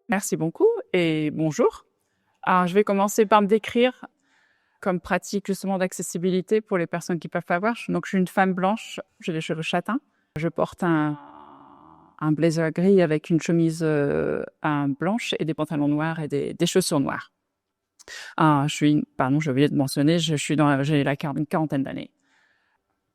Merci beaucoup et bonjour. Alors, je vais commencer par me décrire comme pratique justement d'accessibilité pour les personnes qui peuvent pas voir. Donc, je suis une femme blanche, j'ai les cheveux châtains. Je porte un blazer gris avec une chemise blanche et des pantalons noirs et des chaussures noires. Pardon, j'ai oublié de mentionner, j'ai une quarantaine d'années.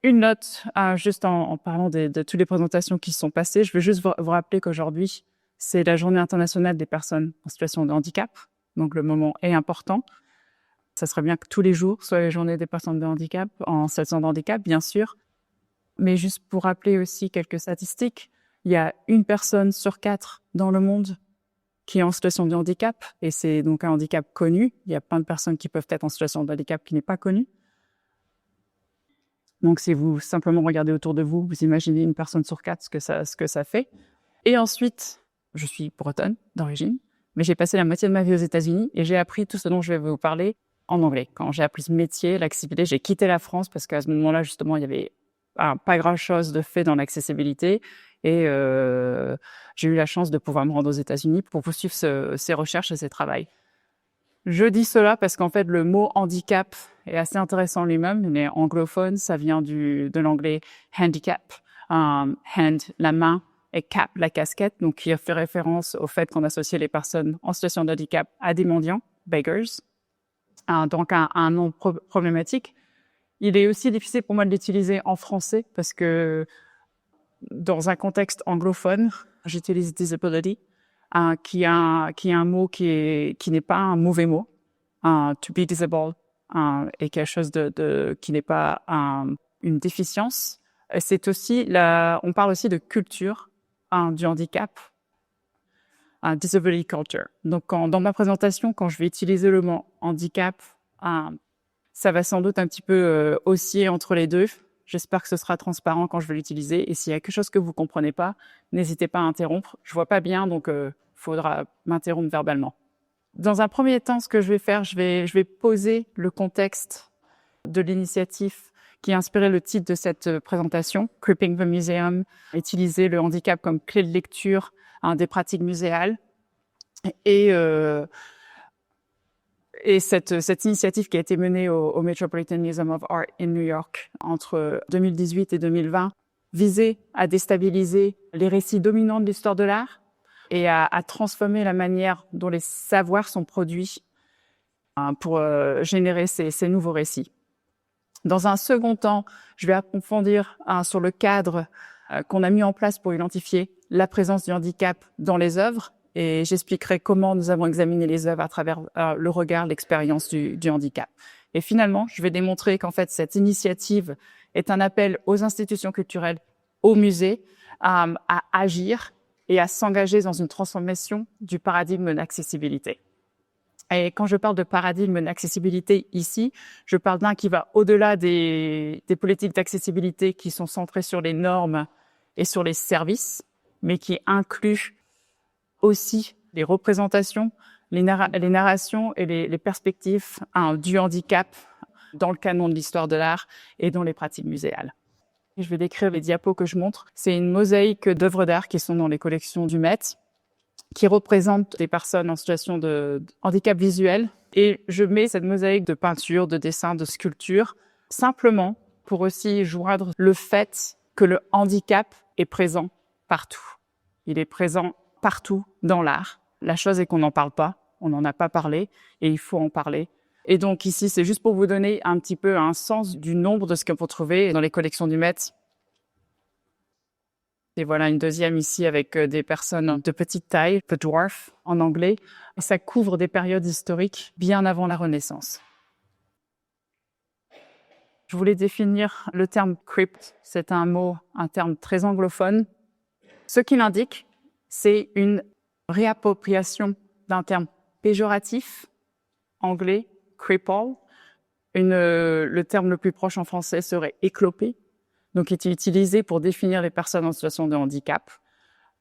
Une note, juste en parlant de toutes les présentations qui se sont passées, je veux juste vous rappeler qu'aujourd'hui, c'est la Journée internationale des personnes en situation de handicap. Donc, le moment est important. Ça serait bien que tous les jours soient les journées des personnes de handicap, en situation de handicap, bien sûr. Mais juste pour rappeler aussi quelques statistiques, il y a 1 personne sur 4 dans le monde qui est en situation de handicap. Et c'est donc un handicap connu. Il y a plein de personnes qui peuvent être en situation de handicap qui n'est pas connu. Donc, si vous simplement regardez autour de vous, vous imaginez 1 personne sur 4 ce que ça fait. Et ensuite, je suis bretonne d'origine, mais j'ai passé la moitié de ma vie aux États-Unis et j'ai appris tout ce dont je vais vous parler en anglais. Quand j'ai appris ce métier, l'accessibilité, j'ai quitté la France parce qu'à ce moment-là, justement, il y avait pas grand-chose de fait dans l'accessibilité et j'ai eu la chance de pouvoir me rendre aux États-Unis pour poursuivre ces recherches et ces travaux. Je dis cela parce qu'en fait, le mot handicap est assez intéressant lui-même. Il est anglophone, ça vient de l'anglais handicap, hand, la main, et cap, la casquette, donc qui a fait référence au fait qu'on associait les personnes en situation de handicap à des mendiants, beggars. Donc un nom problématique. Il est aussi difficile pour moi de l'utiliser en français parce que dans un contexte anglophone, j'utilise disability, qui est un mot qui n'est pas un mauvais mot. To be disabled est quelque chose qui n'est pas une déficience. C'est aussi on parle aussi de culture du handicap, disability culture. Donc, dans ma présentation, quand je vais utiliser le mot handicap, ça va sans doute un petit peu osciller entre les deux. J'espère que ce sera transparent quand je vais l'utiliser. Et s'il y a quelque chose que vous comprenez pas, n'hésitez pas à interrompre. Je vois pas bien, donc faudra m'interrompre verbalement. Dans un premier temps, ce que je vais faire, je vais poser le contexte de l'initiative qui a inspiré le titre de cette présentation, Cripping the Museum, utiliser le handicap comme clé de lecture des pratiques muséales. Et cette initiative qui a été menée au Metropolitan Museum of Art in New York entre 2018 et 2020 visait à déstabiliser les récits dominants de l'histoire de l'art et à transformer la manière dont les savoirs sont produits pour générer ces nouveaux récits. Dans un second temps, je vais approfondir sur le cadre qu'on a mis en place pour identifier la présence du handicap dans les œuvres et j'expliquerai comment nous avons examiné les œuvres à travers le regard, l'expérience du handicap. Et finalement, je vais démontrer qu'en fait, cette initiative est un appel aux institutions culturelles, aux musées, à agir et à s'engager dans une transformation du paradigme d'accessibilité. Et quand je parle de paradigme d'accessibilité ici, je parle d'un qui va au-delà des politiques d'accessibilité qui sont centrées sur les normes et sur les services, mais qui inclut aussi les représentations, les narrations et les perspectives du handicap dans le canon de l'histoire de l'art et dans les pratiques muséales. Et je vais décrire les diapos que je montre. C'est une mosaïque d'œuvres d'art qui sont dans les collections du Met, qui représente des personnes en situation de handicap visuel. Et je mets cette mosaïque de peinture, de dessin, de sculpture, simplement pour aussi joindre le fait que le handicap est présent partout. Il est présent partout dans l'art. La chose est qu'on n'en parle pas, on n'en a pas parlé, et il faut en parler. Et donc ici, c'est juste pour vous donner un petit peu un sens du nombre de ce qu'on peut trouver dans les collections du Met. Et voilà une deuxième ici avec des personnes de petite taille, the dwarf en anglais. Et ça couvre des périodes historiques bien avant la Renaissance. Je voulais définir le terme crypt. C'est un terme très anglophone. Ce qu'il indique, c'est une réappropriation d'un terme péjoratif, anglais, cripple. Le terme le plus proche en français serait éclopé. Donc, il était utilisé pour définir les personnes en situation de handicap.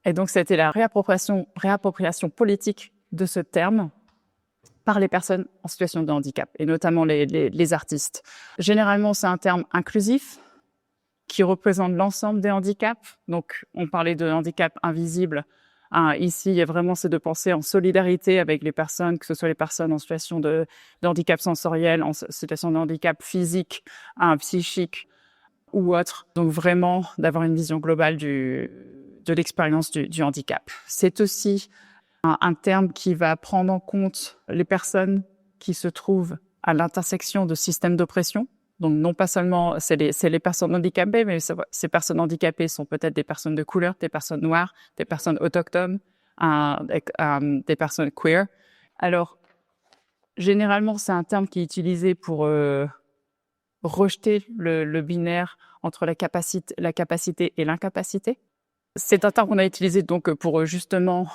Et donc, c'était la réappropriation politique de ce terme par les personnes en situation de handicap, et notamment les artistes. Généralement, c'est un terme inclusif qui représente l'ensemble des handicaps. Donc, on parlait de handicap invisible Ici, il y a vraiment c'est de penser en solidarité avec les personnes, que ce soit les personnes en situation de handicap sensoriel, en situation de handicap physique, psychique ou autre. Donc vraiment d'avoir une vision globale de l'expérience du handicap. C'est aussi un terme qui va prendre en compte les personnes qui se trouvent à l'intersection de systèmes d'oppression. Donc non pas seulement c'est les personnes handicapées, mais ces personnes handicapées sont peut-être des personnes de couleur, des personnes noires, des personnes autochtones, des personnes queer. Alors généralement c'est un terme qui est utilisé pour rejeter le binaire entre la capacité et l'incapacité. C'est un terme qu'on a utilisé donc pour justement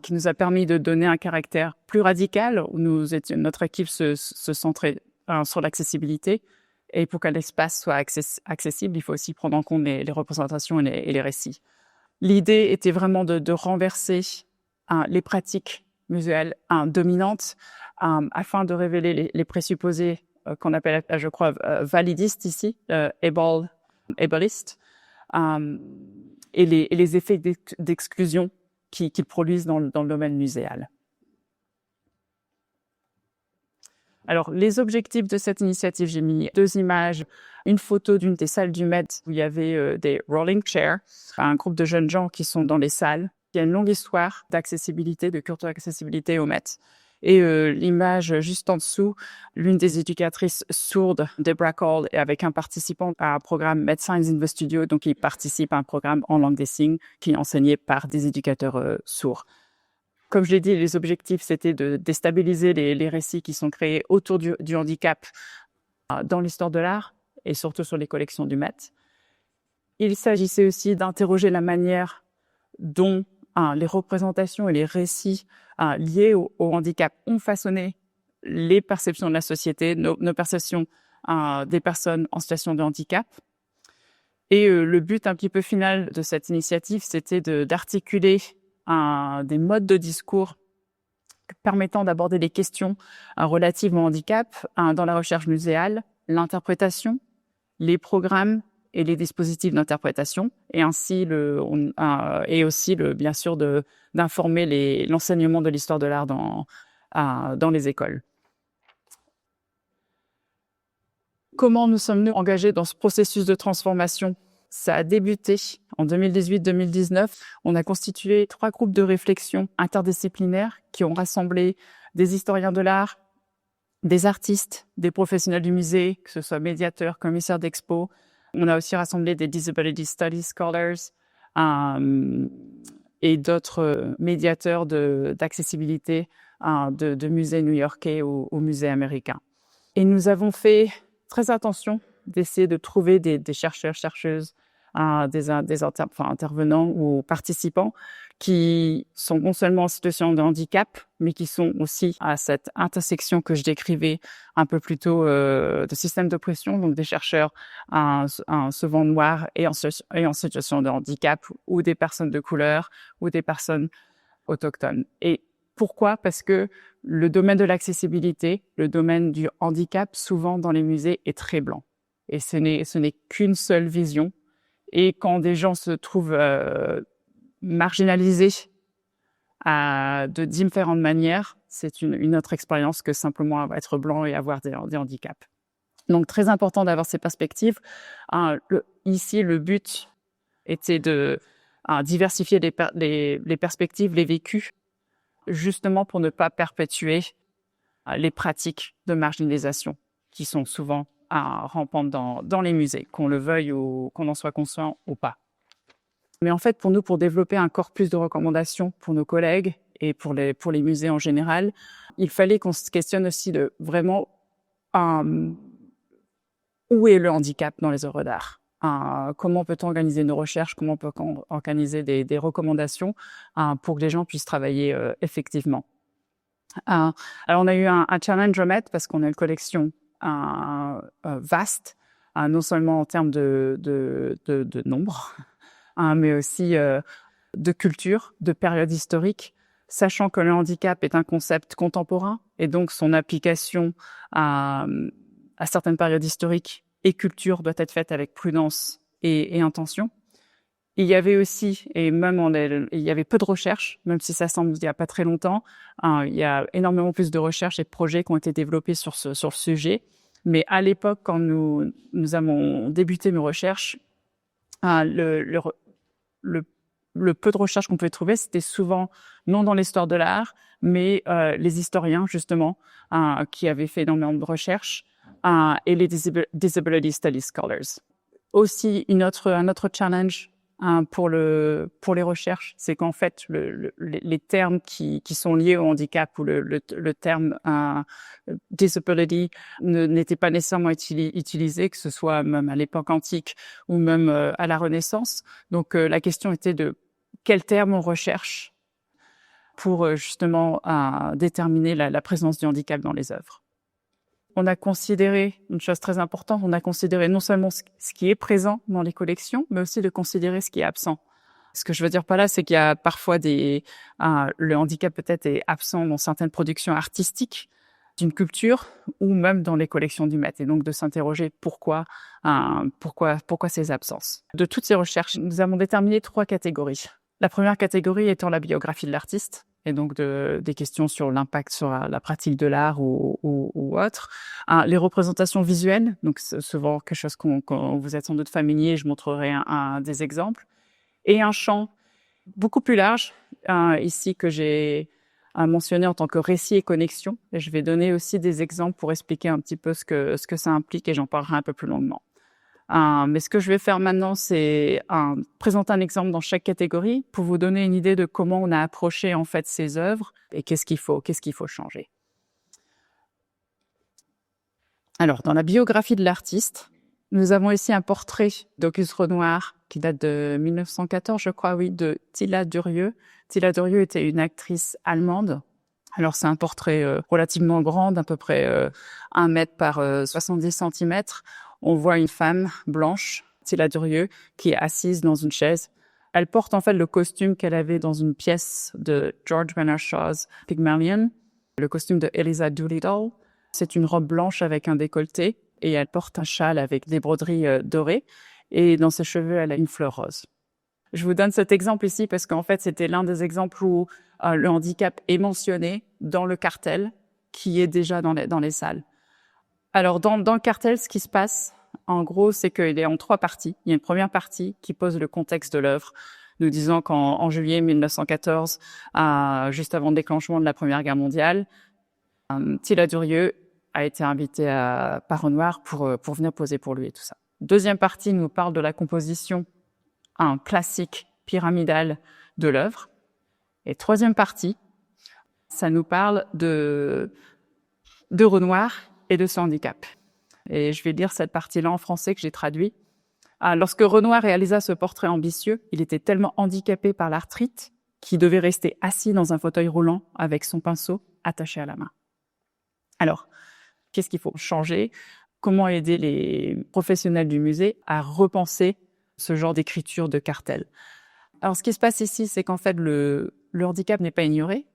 qui nous a permis de donner un caractère plus radical où notre équipe se centrait sur l'accessibilité. Et pour qu'un espace soit accessible, il faut aussi prendre en compte les représentations et les récits. L'idée était vraiment de renverser les pratiques muséales dominantes afin de révéler les présupposés qu'on appelle, je crois, validistes ici, ableistes, et les effets d'exclusion qu'ils produisent dans le domaine muséal. Alors, les objectifs de cette initiative, j'ai mis 2 images, une photo d'une des salles du Met où il y avait des rolling chairs, un groupe de jeunes gens qui sont dans les salles. Il y a une longue histoire d'accessibilité, de culture d'accessibilité au Met. Et l'image juste en dessous, l'une des éducatrices sourdes, Deborah Cole, avec un participant à un programme Med Signs in the Studio, donc il participe à un programme en langue des signes qui est enseigné par des éducateurs sourds. Comme je l'ai dit, les objectifs, c'était de déstabiliser les récits qui sont créés autour du handicap dans l'histoire de l'art et surtout sur les collections du Met. Il s'agissait aussi d'interroger la manière dont les représentations et les récits liés au handicap ont façonné les perceptions de la société, nos perceptions des personnes en situation de handicap. Et le but un petit peu final de cette initiative, c'était d'articuler des modes de discours permettant d'aborder des questions relatives au handicap dans la recherche muséale, l'interprétation, les programmes et les dispositifs d'interprétation, et ainsi bien sûr d'informer l'enseignement de l'histoire de l'art dans les écoles. Comment nous sommes-nous engagés dans ce processus de transformation ? Ça a débuté en 2018-2019. On a constitué 3 groupes de réflexion interdisciplinaires qui ont rassemblé des historiens de l'art, des artistes, des professionnels du musée, que ce soit médiateurs, commissaires d'expo. On a aussi rassemblé des Disability Studies Scholars et d'autres médiateurs d'accessibilité de musées new-yorkais ou musées américains. Et nous avons fait très attention d'essayer de trouver des chercheurs, chercheuses, intervenants ou participants qui sont non seulement en situation de handicap, mais qui sont aussi à cette intersection que je décrivais un peu plus tôt de systèmes d'oppression, donc des chercheurs souvent noirs et en situation de handicap, ou des personnes de couleur, ou des personnes autochtones. Et pourquoi ? Parce que le domaine de l'accessibilité, le domaine du handicap, souvent dans les musées, est très blanc. Et ce n'est qu'une seule vision. Et quand des gens se trouvent marginalisés de différentes manières, c'est une autre expérience que simplement être blanc et avoir des handicaps. Donc, très important d'avoir ces perspectives. Ici, le but était de diversifier les perspectives, les vécus, justement pour ne pas perpétuer les pratiques de marginalisation qui sont souvent rampantes dans les musées, qu'on le veuille ou qu'on en soit conscient ou pas. Mais en fait, pour nous, pour développer un corpus de recommandations pour nos collègues et pour les musées en général, il fallait qu'on se questionne aussi de vraiment où est le handicap dans les œuvres d'art. Comment peut-on organiser nos recherches, comment peut-on organiser des recommandations pour que les gens puissent travailler effectivement. Alors, on a eu un challenge au Met parce qu'on a une collection vaste, non seulement en termes de nombre, mais aussi de culture, de période historique, sachant que le handicap est un concept contemporain et donc son application à certaines périodes historiques et culture doit être faite avec prudence et intention. Il y avait aussi, et même il y avait peu de recherches, même si ça semble il y a pas très longtemps, il y a énormément plus de recherches et de projets qui ont été développés sur le sujet. Mais à l'époque, quand nous avons débuté nos recherches, le peu de recherches qu'on pouvait trouver, c'était souvent non dans l'histoire de l'art, mais les historiens justement qui avaient fait énormément de recherches et les disability studies scholars. Aussi un autre challenge pour les recherches, c'est qu'en fait les termes qui sont liés au handicap ou le terme disability n'était pas nécessairement utilisé, que ce soit même à l'époque antique ou même à la Renaissance. Donc la question était de quel terme on recherche pour justement déterminer la présence du handicap dans les œuvres. On a considéré, une chose très importante, on a considéré non seulement ce qui est présent dans les collections, mais aussi de considérer ce qui est absent. Ce que je veux dire par là, c'est qu'il y a parfois le handicap peut-être est absent dans certaines productions artistiques d'une culture ou même dans les collections du Met. Et donc de s'interroger pourquoi ces absences. De toutes ces recherches, nous avons déterminé 3 catégories. La première catégorie étant la biographie de l'artiste, et donc des questions sur l'impact sur la pratique de l'art ou autre. Les représentations visuelles, donc c'est souvent quelque chose qu'on vous êtes sans doute familier, je montrerai des exemples. Et un champ beaucoup plus large, ici que j'ai mentionné en tant que récit et connexion. Et je vais donner aussi des exemples pour expliquer un petit peu ce que ça implique et j'en parlerai un peu plus longuement. Mais ce que je vais faire maintenant, c'est présenter un exemple dans chaque catégorie pour vous donner une idée de comment on a approché en fait ces œuvres et qu'est-ce qu'il faut changer. Alors, dans la biographie de l'artiste, nous avons ici un portrait d'Auguste Renoir qui date de 1914, je crois, oui, de Tilla Durieux. Tilla Durieux était une actrice allemande. Alors, c'est un portrait relativement grand, d'à peu près 1 mètre par 70 centimètres. On voit une femme blanche, Tilla Durieux, qui est assise dans une chaise. Elle porte en fait le costume qu'elle avait dans une pièce de George Bernard Shaw's Pygmalion, le costume de Eliza Doolittle. C'est une robe blanche avec un décolleté et elle porte un châle avec des broderies dorées. Et dans ses cheveux, elle a une fleur rose. Je vous donne cet exemple ici parce qu'en fait, c'était l'un des exemples où le handicap est mentionné dans le cartel qui est déjà dans les salles. Alors, dans le cartel, ce qui se passe, en gros, c'est qu'il est en 3 parties. Il y a une première partie qui pose le contexte de l'œuvre, nous disant qu'en juillet 1914, juste avant le déclenchement de la Première Guerre mondiale, Tilla Durieux a été invité par Renoir pour venir poser pour lui et tout ça. Deuxième partie nous parle de la composition classique pyramidale de l'œuvre. Et troisième partie, ça nous parle de Renoir et de son handicap. Et je vais lire cette partie-là en français que j'ai traduit. Lorsque Renoir réalisa ce portrait ambitieux, il était tellement handicapé par l'arthrite qu'il devait rester assis dans un fauteuil roulant avec son pinceau attaché à la main. Alors, qu'est-ce qu'il faut changer? Comment aider les professionnels du musée à repenser ce genre d'écriture de cartel? Alors, ce qui se passe ici, c'est qu'en fait, le handicap n'est pas ignoré,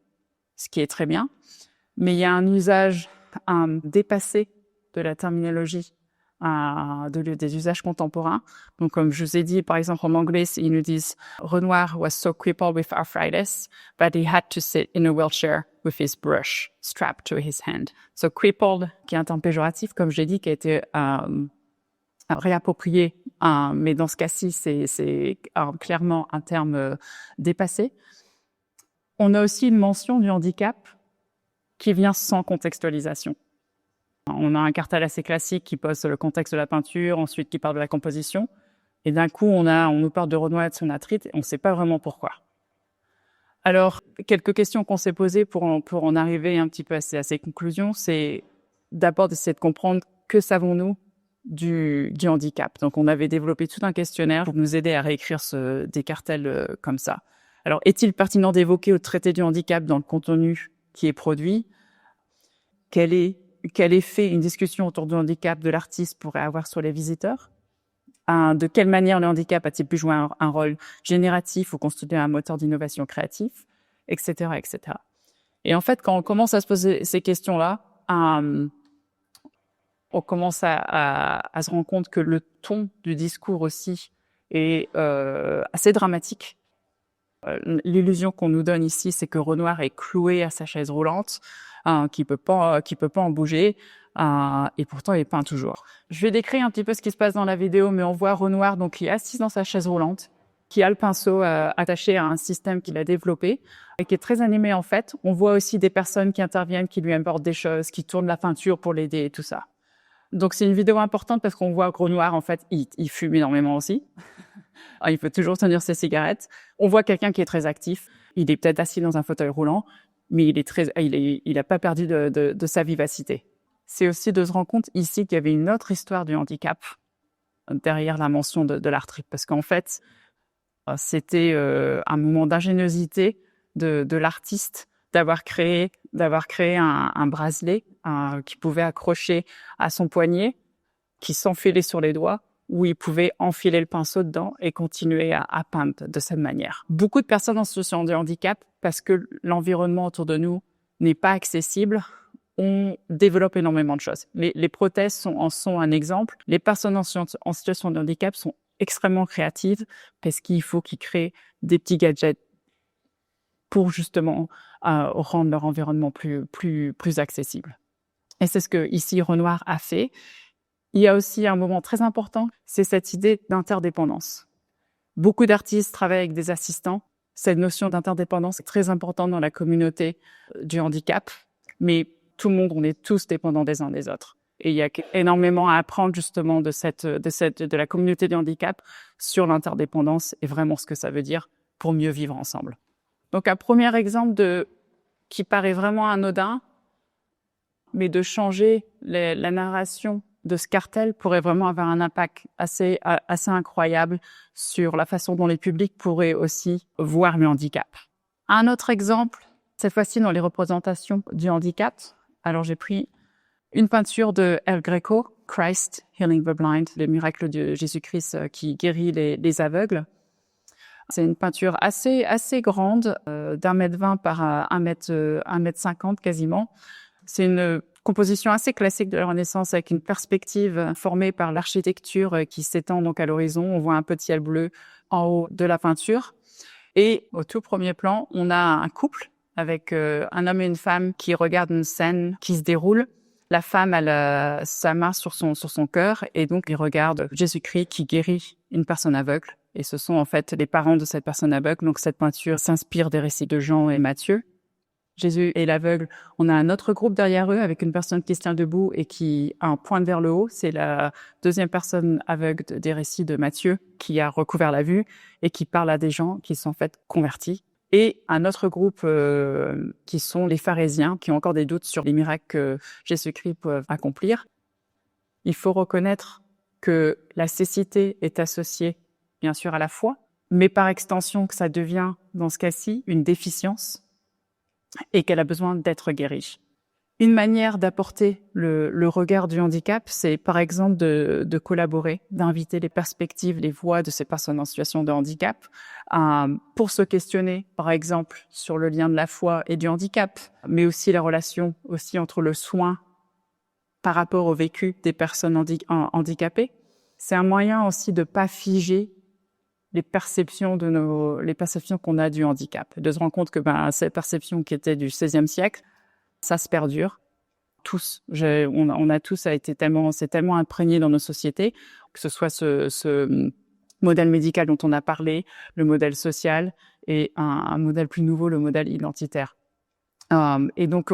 ce qui est très bien, mais il y a un usage dépassé de la terminologie des usages contemporains. Donc, comme je vous ai dit, par exemple, en anglais, ils nous disent « Renoir was so crippled with arthritis that he had to sit in a wheelchair with his brush strapped to his hand ». So, crippled, qui est un terme péjoratif, comme j'ai dit, qui a été réapproprié, mais dans ce cas-ci, c'est clairement un terme dépassé. On a aussi une mention du handicap qui vient sans contextualisation. On a un cartel assez classique qui pose le contexte de la peinture, ensuite qui parle de la composition. Et d'un coup, on nous parle de Renoir et de son arthrite, et on ne sait pas vraiment pourquoi. Alors, quelques questions qu'on s'est posées pour en arriver un petit peu à ces conclusions, c'est d'abord d'essayer de comprendre que savons-nous du handicap. Donc, on avait développé tout un questionnaire pour nous aider à réécrire des cartels comme ça. Alors, est-il pertinent d'évoquer au traité du handicap dans le contenu qui est produit? Quel effet une discussion autour du handicap de l'artiste pourrait avoir sur les visiteurs? De quelle manière le handicap a-t-il pu jouer un rôle génératif ou constituer un moteur d'innovation créatif, etc., etc. Et en fait, quand on commence à se poser ces questions-là, on commence à se rendre compte que le ton du discours aussi est assez dramatique. L'illusion qu'on nous donne ici, c'est que Renoir est cloué à sa chaise roulante, qui peut pas en bouger, et pourtant il peint toujours. Je vais décrire un petit peu ce qui se passe dans la vidéo, mais on voit Renoir donc qui est assis dans sa chaise roulante, qui a le pinceau attaché à un système qu'il a développé et qui est très animé en fait. On voit aussi des personnes qui interviennent, qui lui apportent des choses, qui tournent la peinture pour l'aider et tout ça. Donc c'est une vidéo importante parce qu'on voit que Renoir en fait il fume énormément aussi. Il peut toujours tenir ses cigarettes. On voit quelqu'un qui est très actif. Il est peut-être assis dans un fauteuil roulant, mais il a pas perdu de sa vivacité. C'est aussi de se rendre compte ici qu'il y avait une autre histoire du handicap derrière la mention de l'arthrite, parce qu'en fait, c'était un moment d'ingéniosité de l'artiste d'avoir créé un bracelet qui pouvait accrocher à son poignet, qui s'enfilait sur les doigts, où il pouvait enfiler le pinceau dedans et continuer à peindre de cette manière. Beaucoup de personnes en situation de handicap, parce que l'environnement autour de nous n'est pas accessible, on développe énormément de choses. Les prothèses en sont un exemple. Les personnes en situation de handicap sont extrêmement créatives parce qu'il faut qu'ils créent des petits gadgets pour justement rendre leur environnement plus accessible. Et c'est ce que ici Renoir a fait. Il y a aussi un moment très important, c'est cette idée d'interdépendance. Beaucoup d'artistes travaillent avec des assistants. Cette notion d'interdépendance est très importante dans la communauté du handicap, mais tout le monde, on est tous dépendants des uns des autres. Et il y a énormément à apprendre justement de la communauté du handicap sur l'interdépendance et vraiment ce que ça veut dire pour mieux vivre ensemble. Donc un premier exemple qui paraît vraiment anodin, mais de changer la narration de ce cartel pourrait vraiment avoir un impact assez incroyable sur la façon dont les publics pourraient aussi voir le handicap. Un autre exemple, cette fois-ci dans les représentations du handicap. Alors j'ai pris une peinture de El Greco, Christ Healing the Blind, le miracle de Jésus-Christ qui guérit les aveugles. C'est une peinture assez grande, d'1,20 m par 1,50 m quasiment. C'est une composition assez classique de la Renaissance avec une perspective formée par l'architecture qui s'étend donc à l'horizon. On voit un petit ciel bleu en haut de la peinture. Et au tout premier plan, on a un couple avec un homme et une femme qui regardent une scène qui se déroule. La femme a sa main sur son cœur et donc il regarde Jésus-Christ qui guérit une personne aveugle. Et ce sont en fait les parents de cette personne aveugle. Donc cette peinture s'inspire des récits de Jean et Matthieu. Jésus et l'aveugle, on a un autre groupe derrière eux avec une personne qui se tient debout et qui pointe vers le haut. C'est la deuxième personne aveugle des récits de Matthieu qui a recouvert la vue et qui parle à des gens qui sont en fait convertis. Et un autre groupe qui sont les pharisiens qui ont encore des doutes sur les miracles que Jésus-Christ peut accomplir. Il faut reconnaître que la cécité est associée bien sûr à la foi, mais par extension que ça devient dans ce cas-ci une déficience et qu'elle a besoin d'être guérie. Une manière d'apporter le regard du handicap, c'est par exemple de collaborer, d'inviter les perspectives, les voix de ces personnes en situation de handicap pour se questionner, par exemple, sur le lien de la foi et du handicap, mais aussi la relation aussi entre le soin par rapport au vécu des personnes handicapées. C'est un moyen aussi de pas figer les perceptions qu'on a du handicap, de se rendre compte que ces perceptions qui étaient du XVIe siècle, ça se perdure. Tous, on a tous c'est tellement imprégné dans nos sociétés, que ce soit ce modèle médical dont on a parlé, le modèle social et un modèle plus nouveau, le modèle identitaire. Et donc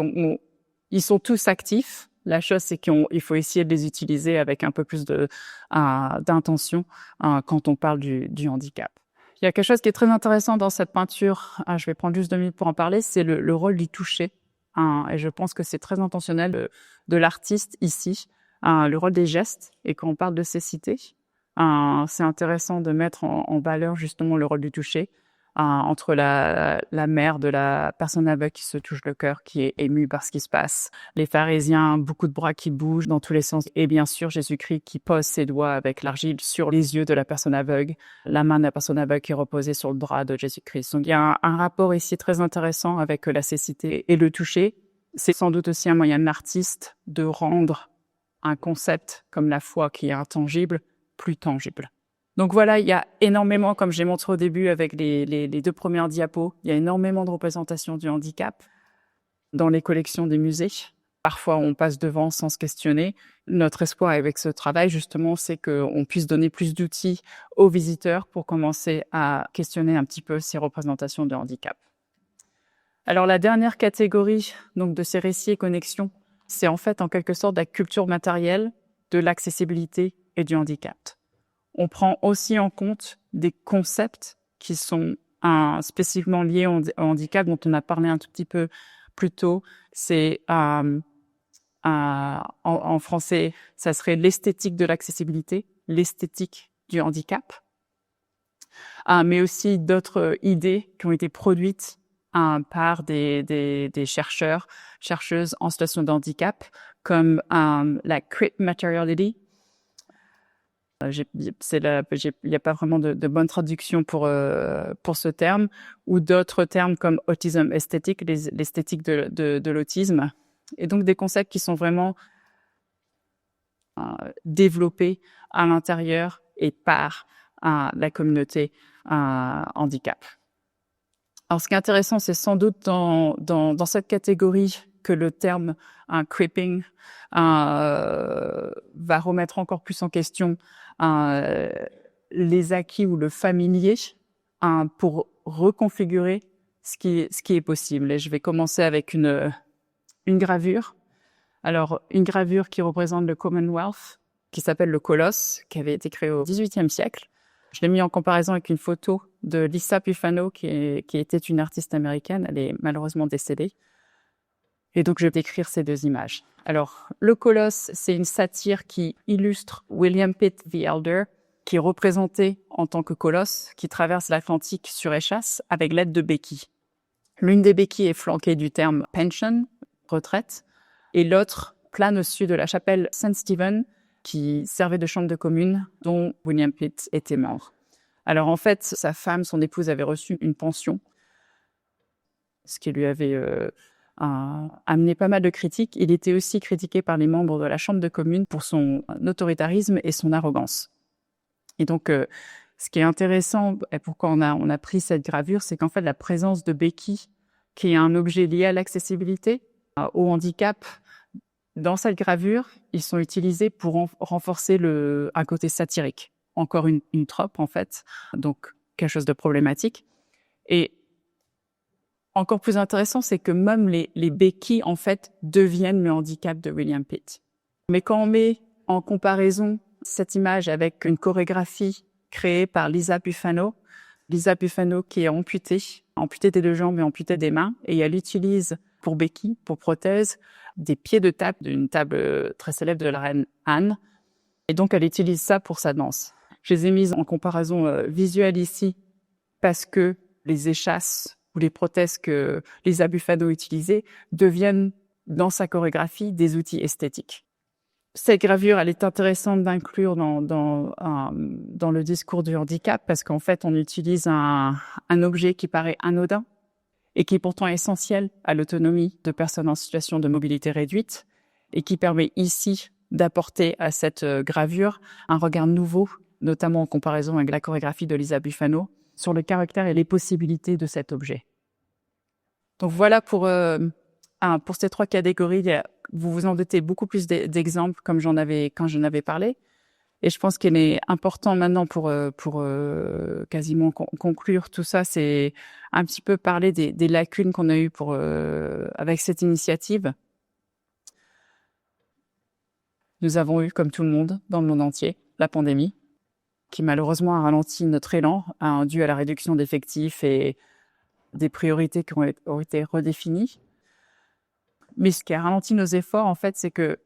ils sont tous actifs. La chose, c'est qu'il faut essayer de les utiliser avec un peu plus d'intention quand on parle du handicap. Il y a quelque chose qui est très intéressant dans cette peinture, je vais prendre juste 2 minutes pour en parler, c'est le rôle du toucher. Et je pense que c'est très intentionnel de l'artiste ici, le rôle des gestes. Et quand on parle de cécité, c'est intéressant de mettre en valeur justement le rôle du toucher. Entre la mère de la personne aveugle qui se touche le cœur, qui est émue par ce qui se passe, les pharisiens, beaucoup de bras qui bougent dans tous les sens, et bien sûr Jésus-Christ qui pose ses doigts avec l'argile sur les yeux de la personne aveugle, la main de la personne aveugle qui est reposée sur le bras de Jésus-Christ. Donc il y a un rapport ici très intéressant avec la cécité et le toucher. C'est sans doute aussi un moyen de l'artiste de rendre un concept comme la foi qui est intangible, plus tangible. Donc voilà, il y a énormément, comme j'ai montré au début avec les 2 premières diapos, il y a énormément de représentations du handicap dans les collections des musées. Parfois, on passe devant sans se questionner. Notre espoir avec ce travail, justement, c'est qu'on puisse donner plus d'outils aux visiteurs pour commencer à questionner un petit peu ces représentations de handicap. Alors, la dernière catégorie donc, de ces récits et connexions, c'est en fait en quelque sorte la culture matérielle de l'accessibilité et du handicap. On prend aussi en compte des concepts qui sont spécifiquement liés au handicap, dont on a parlé un tout petit peu plus tôt. C'est en français, ça serait l'esthétique de l'accessibilité, l'esthétique du handicap, mais aussi d'autres idées qui ont été produites par des chercheuses en situation de handicap, comme la crit materiality. Il n'y a pas vraiment de bonne traduction pour ce terme, ou d'autres termes comme autism esthétique, l'esthétique de l'autisme. Et donc des concepts qui sont vraiment développés à l'intérieur et par la communauté handicap. Alors, ce qui est intéressant, c'est sans doute dans cette catégorie que le terme cripping va remettre encore plus en question les acquis ou le familier pour reconfigurer ce qui est possible. Et je vais commencer avec une gravure. Alors, une gravure qui représente le Commonwealth, qui s'appelle le Colosse, qui avait été créé au XVIIIe siècle. Je l'ai mis en comparaison avec une photo de Lisa Bufano, qui était une artiste américaine. Elle est malheureusement décédée. Et donc, je vais décrire ces 2 images. Alors, le Colosse, c'est une satire qui illustre William Pitt the Elder, qui est représenté en tant que colosse, qui traverse l'Atlantique sur échasse avec l'aide de béquilles. L'une des béquilles est flanquée du terme pension, retraite, et l'autre plane au sud de la chapelle Saint-Stephen, qui servait de chambre de commune, dont William Pitt était membre. Alors en fait, sa femme, son épouse, avait reçu une pension, ce qui lui avait amené pas mal de critiques. Il était aussi critiqué par les membres de la chambre de commune pour son autoritarisme et son arrogance. Et donc, ce qui est intéressant, et pourquoi on a pris cette gravure, c'est qu'en fait, la présence de béquilles, qui est un objet lié à l'accessibilité, au handicap, dans cette gravure, ils sont utilisés pour renforcer un côté satirique. Encore une trope, en fait, donc quelque chose de problématique. Et encore plus intéressant, c'est que même les béquilles, en fait, deviennent le handicap de William Pitt. Mais quand on met en comparaison cette image avec une chorégraphie créée par Lisa Bufano qui est amputée des 2 jambes et amputée des mains, et elle utilise pour béquilles, pour prothèses, des pieds de table d'une table très célèbre de la reine Anne. Et donc, elle utilise ça pour sa danse. Je les ai mises en comparaison visuelle ici parce que les échasses ou les prothèses que Lisa Bufano utilisait deviennent, dans sa chorégraphie, des outils esthétiques. Cette gravure, elle est intéressante d'inclure dans le discours du handicap parce qu'en fait, on utilise un objet qui paraît anodin et qui est pourtant essentiel à l'autonomie de personnes en situation de mobilité réduite et qui permet ici d'apporter à cette gravure un regard nouveau, notamment en comparaison avec la chorégraphie de Lisa Bufano, sur le caractère et les possibilités de cet objet. Donc voilà pour ces 3 catégories. Vous vous en doutez, beaucoup plus d'exemples comme quand j'en avais parlé. Et je pense qu'il est important maintenant pour quasiment conclure tout ça, c'est un petit peu parler des lacunes qu'on a eues avec cette initiative. Nous avons eu, comme tout le monde, dans le monde entier, la pandémie, qui malheureusement a ralenti notre élan, dû à la réduction d'effectifs et des priorités qui ont été redéfinies. Mais ce qui a ralenti nos efforts, en fait, c'est que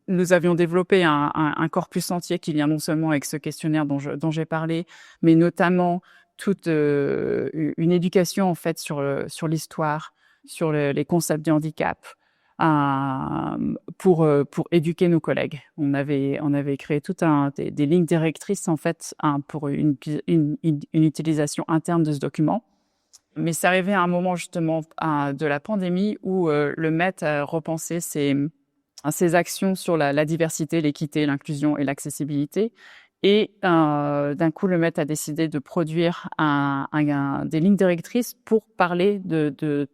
nous avions développé un corpus entier qui vient non seulement avec ce questionnaire dont j'ai parlé, mais notamment toute une éducation en fait sur l'histoire, sur les concepts du handicap, pour éduquer nos collègues. On avait créé des lignes directrices en fait pour une utilisation interne de ce document. Mais c'est arrivé à un moment justement de la pandémie où le Met a repensé ses actions sur la diversité, l'équité, l'inclusion et l'accessibilité. Et d'un coup, le Met a décidé de produire des lignes directrices pour parler de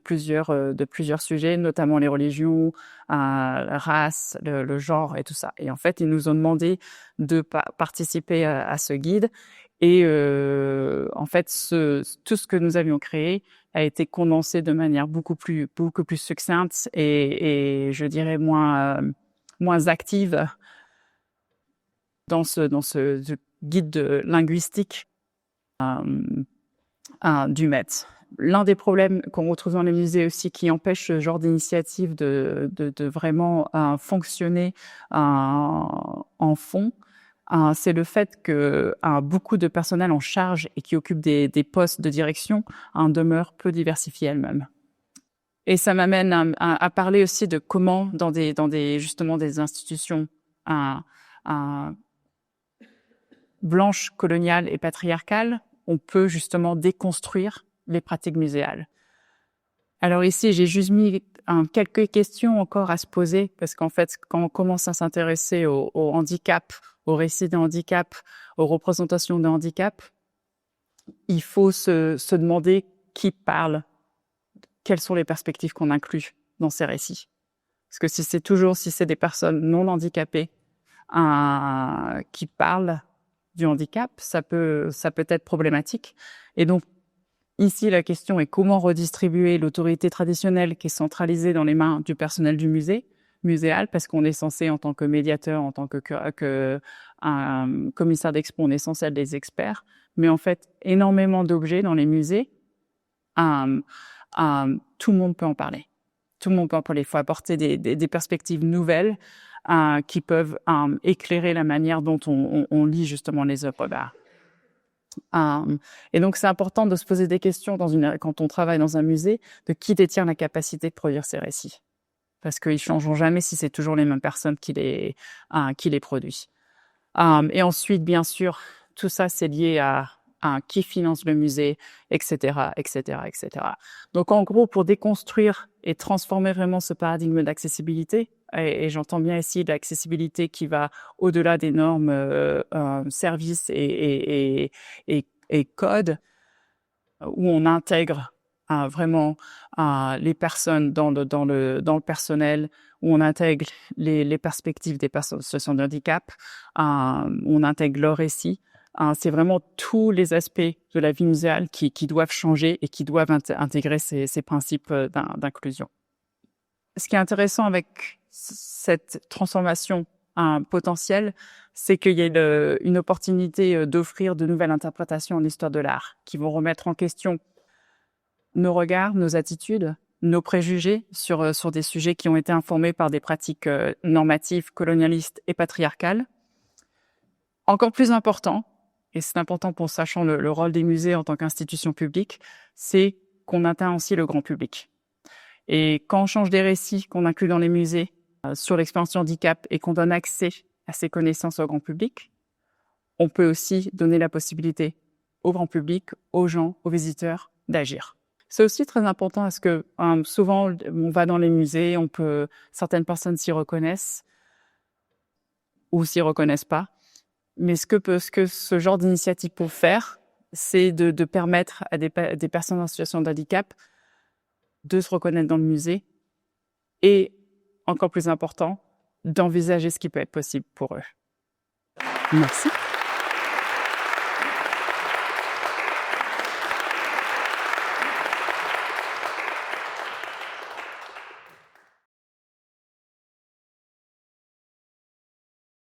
plusieurs sujets, notamment les religions, la race, le genre et tout ça. Et en fait, ils nous ont demandé de participer à ce guide. Et en fait, tout ce que nous avions créé a été condensé de manière beaucoup plus succincte et je dirais moins active dans ce guide linguistique du Met. L'un des problèmes qu'on retrouve dans les musées aussi qui empêche ce genre d'initiative de vraiment fonctionner en fond, c'est le fait que beaucoup de personnel en charge et qui occupent des postes de direction demeurent peu diversifiés elles-mêmes. Et ça m'amène à parler aussi de comment dans justement des institutions blanches, coloniales et patriarcales, on peut justement déconstruire les pratiques muséales. Alors ici, j'ai juste mis quelques questions encore à se poser, parce qu'en fait, quand on commence à s'intéresser au handicap, aux récits de handicap, aux représentations de handicap, il faut se demander qui parle, quelles sont les perspectives qu'on inclut dans ces récits. Parce que si c'est des personnes non handicapées qui parlent du handicap, ça peut être problématique. Et donc, ici, la question est comment redistribuer l'autorité traditionnelle qui est centralisée dans les mains du personnel du muséal, parce qu'on est censé, en tant que médiateur, en tant que commissaire d'expo, on est censé être des experts. Mais en fait, énormément d'objets dans les musées, tout le monde peut en parler. Tout le monde peut en parler. Il faut apporter des perspectives nouvelles qui peuvent éclairer la manière dont on lit justement les œuvres d'art. Et donc, c'est important de se poser des questions quand on travaille dans un musée, de qui détient la capacité de produire ces récits. Parce qu'ils ne changeront jamais si c'est toujours les mêmes personnes qui les produisent. Et ensuite, bien sûr, tout ça, c'est lié à qui finance le musée, etc., etc., etc. Donc, en gros, pour déconstruire et transformer vraiment ce paradigme d'accessibilité, et j'entends bien ici l'accessibilité qui va au-delà des normes services et codes, où on intègre vraiment les personnes dans le personnel, où on intègre les perspectives des personnes en situation de handicap, où on intègre leur récit. C'est vraiment tous les aspects de la vie muséale qui doivent changer et qui doivent intégrer ces principes d'inclusion. Ce qui est intéressant avec cette transformation potentielle, c'est qu'il y a une opportunité d'offrir de nouvelles interprétations en histoire de l'art qui vont remettre en question nos regards, nos attitudes, nos préjugés sur des sujets qui ont été informés par des pratiques normatives, colonialistes et patriarcales. Encore plus important, et c'est important pour sachant le rôle des musées en tant qu'institution publique, c'est qu'on atteint aussi le grand public. Et quand on change des récits qu'on inclut dans les musées sur l'expérience du handicap et qu'on donne accès à ces connaissances au grand public, on peut aussi donner la possibilité au grand public, aux gens, aux visiteurs, d'agir. C'est aussi très important parce que souvent, on va dans les musées, certaines personnes s'y reconnaissent ou s'y reconnaissent pas. Mais ce que ce genre d'initiative peut faire, c'est de permettre à des personnes en situation de handicap de se reconnaître dans le musée et, encore plus important, d'envisager ce qui peut être possible pour eux. Merci.